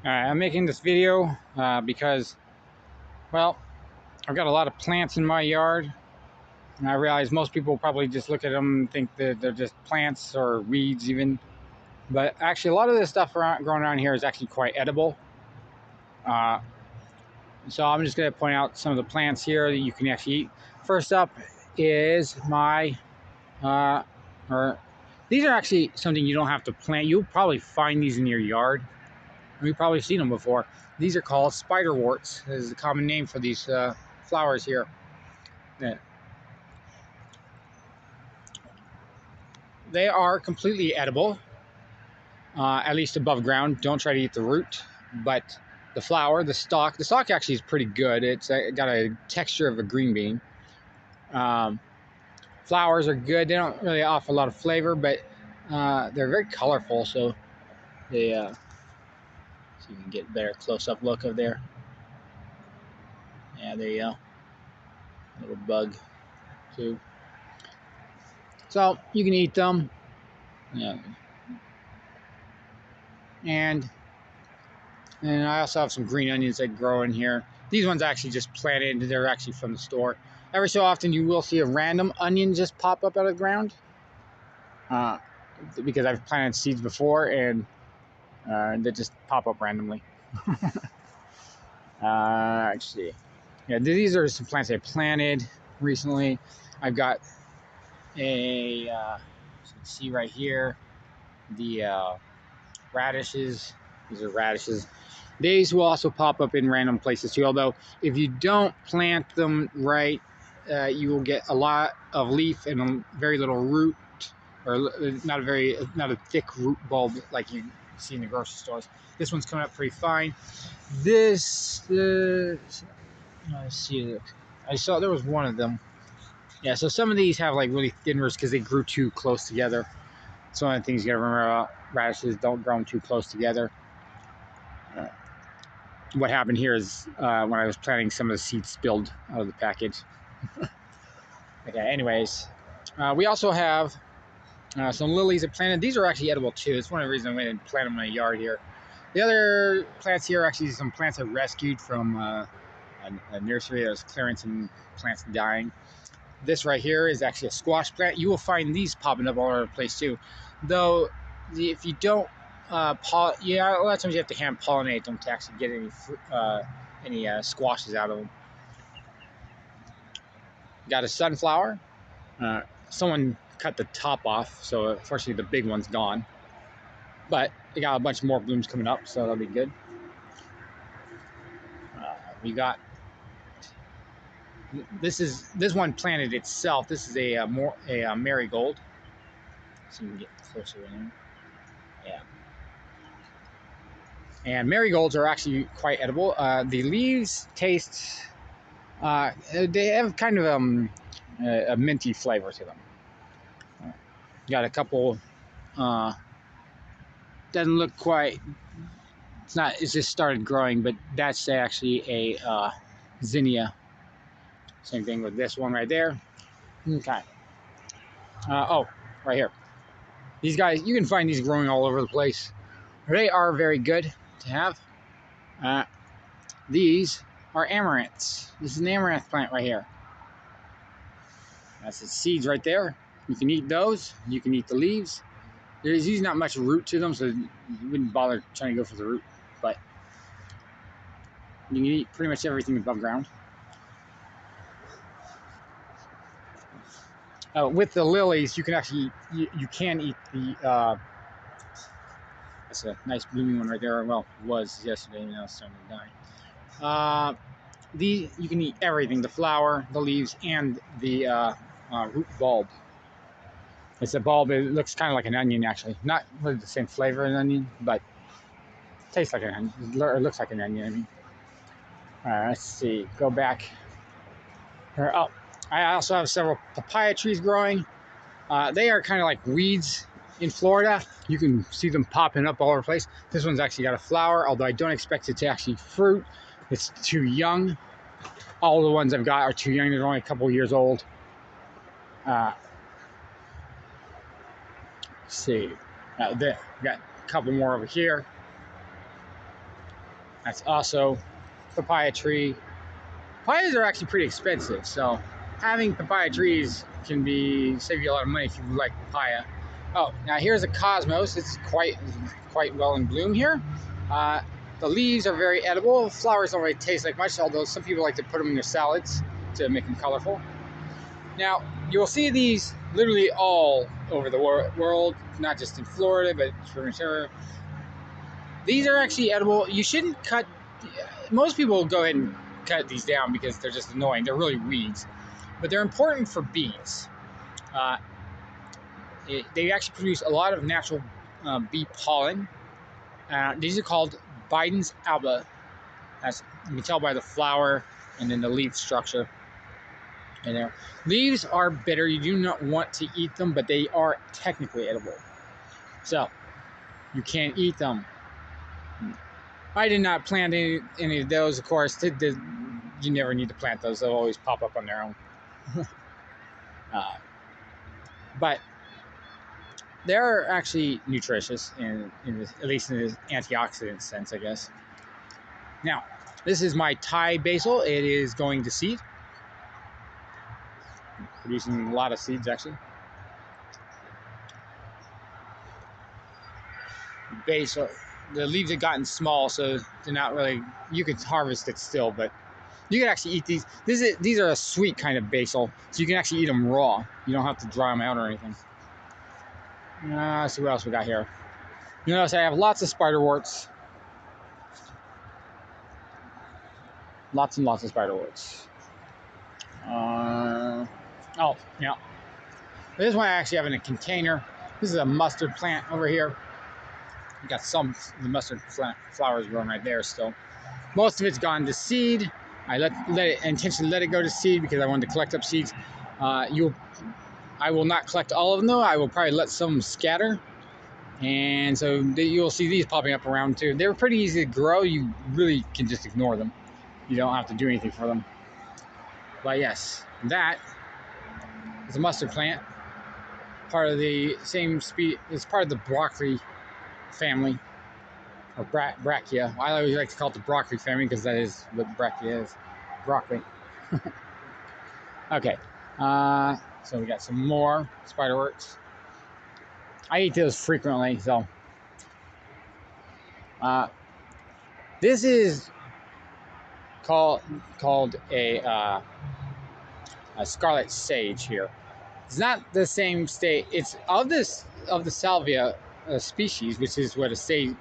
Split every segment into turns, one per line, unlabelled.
I'm making this video because, well, I've got a lot of plants in my yard, and I realize most people probably just look at them and think that they're just plants or weeds even. But actually, a lot of this stuff growing around here is actually quite edible. Uh, so I'm just going to point out some of the plants here that you can actually eat. First up is my, these are actually something you don't have to plant. You'll probably find these in your yard. You've probably seen them before. These are called spiderworts. This is the common name for these flowers here. They are completely edible, at least above ground. Don't try to eat the root, but the flower, the stalk actually is pretty good. It's got a texture of a green bean. Flowers are good. They don't really offer a lot of flavor, but they're very colorful. So they, so you can get a better close-up look of there. Yeah, there you go. Little bug too. So you can eat them. Yeah. And I also have some green onions that grow in here. These ones actually just planted. They're actually from the store. Every so often you will see a random onion just pop up out of the ground. Because I've planted seeds before and they just pop up randomly. Actually, yeah, these are some plants I planted recently. I've got a, you can see right here, the radishes. These are radishes. These will also pop up in random places too, although if you don't plant them right, you will get a lot of leaf and very little root, or not a thick root bulb like you see in the grocery stores. This one's coming up pretty fine. This, let's see, I saw there was one of them. Yeah, so some of these have like really thin roots because they grew too close together. It's one of the things you gotta remember about radishes: don't grow them too close together. What happened here is when I was planting, some of the seeds spilled out of the package. Okay, anyways, we also have some lilies I planted. These are actually edible too. It's one of the reasons I went and planted them in my yard here. The other plants here are actually some plants I rescued from a nursery that was clearing some plants dying. This right here is actually a squash plant. You will find these popping up all over the place too. Though, if you don't a lot of times you have to hand pollinate them to actually get any squashes out of them. Got a sunflower. Someone cut the top off, so unfortunately the big one's gone. But they got a bunch more blooms coming up, so that'll be good. We got this one planted itself. This is a marigold. So you can get closer in. Yeah. And marigolds are actually quite edible. The leaves taste, they have kind of a minty flavor to them. Got a couple, doesn't look quite, it's just started growing, but that's actually a zinnia. Same thing with this one right there. Okay. Oh, right here. These guys, you can find these growing all over the place. They are very good to have. These are amaranths. This is an amaranth plant right here. That's the seeds right there. You can eat those. You can eat the leaves. There's usually not much root to them, so you wouldn't bother trying to go for the root. But you can eat pretty much everything above ground. With the lilies, you can actually you can eat the. That's a nice blooming one right there. Well, it was yesterday, and now it's starting to die. You can eat everything: the flower, the leaves, and the root bulb. It's a bulb. It looks kind of like an onion, actually. Not really the same flavor as an onion, but it tastes like an onion. It looks like an onion. I mean. All right, let's see. Go back. Oh, I also have several papaya trees growing. They are kind of like weeds in Florida. You can see them popping up all over the place. This one's actually got a flower, although I don't expect it to actually fruit. It's too young. All the ones I've got are too young. They're only a couple years old. Let's see. Got a couple more over here. That's also papaya tree. Papayas are actually pretty expensive, so having papaya trees can save you a lot of money if you like papaya. Oh, now here's a cosmos. It's quite well in bloom here. The leaves are very edible. Flowers don't really taste like much, although some people like to put them in their salads to make them colorful. Now, you'll see these literally all over the world, not just in Florida, but pretty much everywhere. These are actually edible. You shouldn't cut. Most people will go ahead and cut these down because they're just annoying. They're really weeds, but they're important for bees. Uh, they actually produce a lot of natural bee pollen. These are called Biden's alba. As you can tell by the flower and then the leaf structure. And their leaves are bitter. You do not want to eat them, but they are technically edible. So you can't eat them. I did not plant any of those, of course. You never need to plant those. They'll always pop up on their own. But they're actually nutritious, at least in the antioxidant sense, I guess. Now, this is my Thai basil. It is going to seed. Producing a lot of seeds, actually. Basil, the leaves have gotten small, so they're not really. You could harvest it still, but you can actually eat these. These are a sweet kind of basil, so you can actually eat them raw. You don't have to dry them out or anything. Let's see what else we got here. You notice I have lots of spiderworts. Lots and lots of spiderworts. Oh, yeah. This one I actually have in a container. This is a mustard plant over here. You got some of the mustard flowers growing right there still. Most of it's gone to seed. I intentionally let it go to seed because I wanted to collect up seeds. I will not collect all of them though. I will probably let some scatter. And so you'll see these popping up around too. They're pretty easy to grow. You really can just ignore them. You don't have to do anything for them. But yes, that is a mustard plant. Part of the same species. It's part of the broccoli family. Or brachia. I always like to call it the broccoli family because that is what brachia is. Broccoli. Okay. So we got some more spiderworts. I eat those frequently, so. This is called a scarlet sage here. It's not the same state. It's of the salvia species, which is what sage,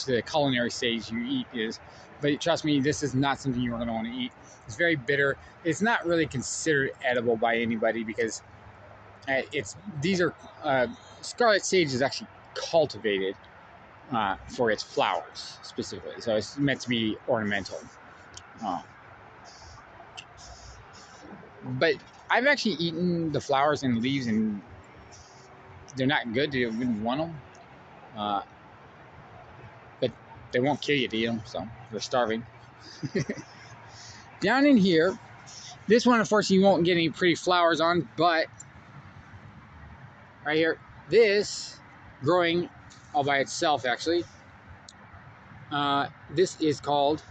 the culinary sage you eat is. But trust me, this is not something you're going to want to eat. It's very bitter. It's not really considered edible by anybody because these are scarlet sage is actually cultivated for its flowers specifically, so it's meant to be ornamental. But I've actually eaten the flowers and leaves, and they're not good. You wouldn't want them. But they won't kill you to eat them, so they're starving. Down in here, this one, unfortunately, you won't get any pretty flowers on, but right here, this growing all by itself, actually. This is called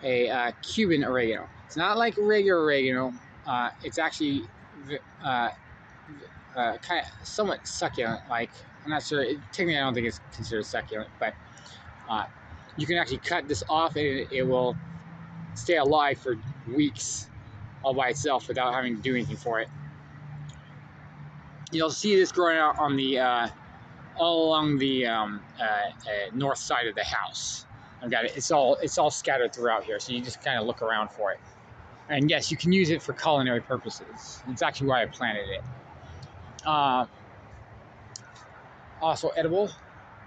a Cuban oregano. It's not like regular oregano. It's actually kind of somewhat succulent. Like, I'm not sure. Technically, I don't think it's considered succulent, but you can actually cut this off and it will stay alive for weeks all by itself without having to do anything for it. You'll see this growing out on the all along the north side of the house. I've got it. It's all scattered throughout here, so you just kind of look around for it. And yes, you can use it for culinary purposes. It's actually why I planted it. Also edible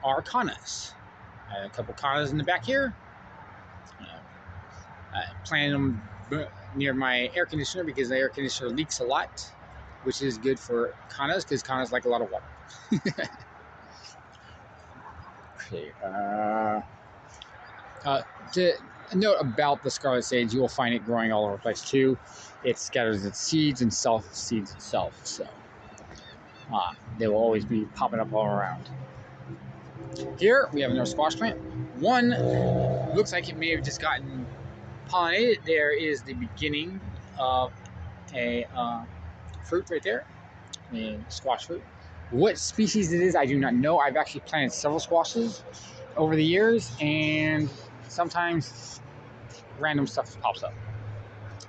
are cannas. I have a couple cannas in the back here. I planted them near my air conditioner because the air conditioner leaks a lot, which is good for cannas because cannas like a lot of water. Okay. To note about the scarlet sage, you will find it growing all over the place too. It scatters its seeds and self-seeds itself, so they will always be popping up all around. Here we have another squash plant. One looks like it may have just gotten pollinated. There is the beginning of a fruit right there, a squash fruit. What species it is, I do not know. I've actually planted several squashes over the years, and sometimes random stuff pops up.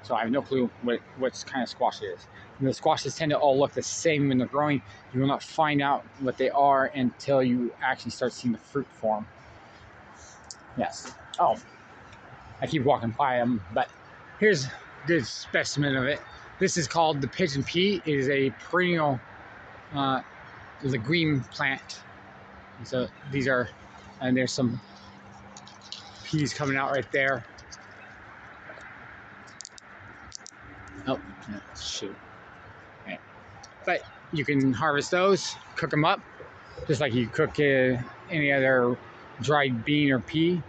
So I have no clue what kind of squash it is. And the squashes tend to all look the same when they're growing. You will not find out what they are until you actually start seeing the fruit form. Yes. Oh, I keep walking by them, but here's a good specimen of it. This is called the pigeon pea. It is a perennial legume plant. And so these are, and there's some peas coming out right there. Oh, shoot. Okay. But you can harvest those, cook them up, just like you cook any other dried bean or pea.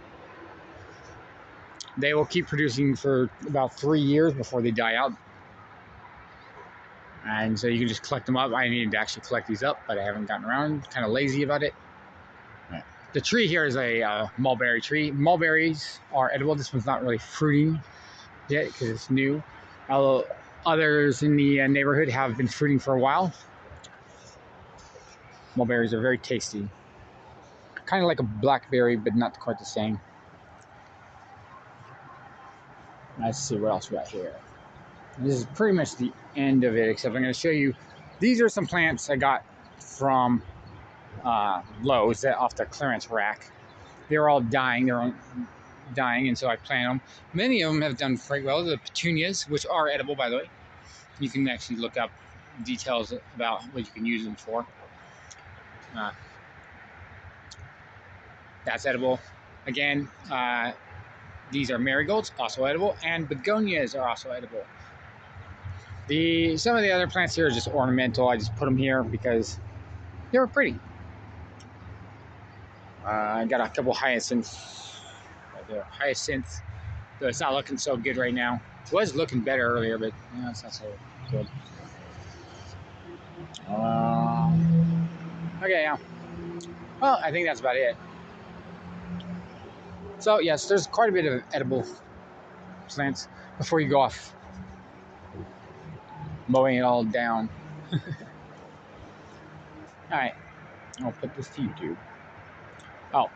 They will keep producing for about 3 years before they die out. And so you can just collect them up. I needed to actually collect these up, but I haven't gotten around. Kind of lazy about it. The tree here is a mulberry tree. Mulberries are edible. This one's not really fruiting yet because it's new. Although others in the neighborhood have been fruiting for a while. Mulberries are very tasty. Kind of like a blackberry, but not quite the same. Let's see what else we got here. This is pretty much the end of it, except I'm going to show you. These are some plants I got from Lowe's off the clearance rack. They're all dying. They're dying, and so I planted them. Many of them have done quite well. The petunias, which are edible, by the way. You can actually look up details about what you can use them for. That's edible. Again, these are marigolds, also edible, and begonias are also edible. Some of the other plants here are just ornamental. I just put them here because they were pretty. I got a couple hyacinths right there. Hyacinth, though it's not looking so good right now. It was looking better earlier, but it's not so good. Okay, yeah. Well, I think that's about it. So yes, there's quite a bit of edible plants before you go off mowing it all down. All right, I'll put this to YouTube. Oh.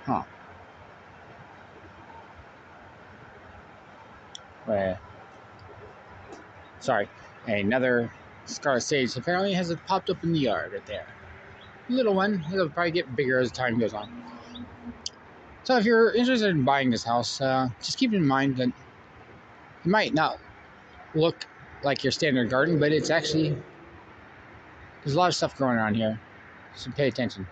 Huh. Wait. Sorry. Another scarlet sage apparently has popped up in the yard right there. Little one. It'll probably get bigger as time goes on. So if you're interested in buying this house, just keep in mind that it might not look like your standard garden, but it's actually, there's a lot of stuff growing on here. So pay attention.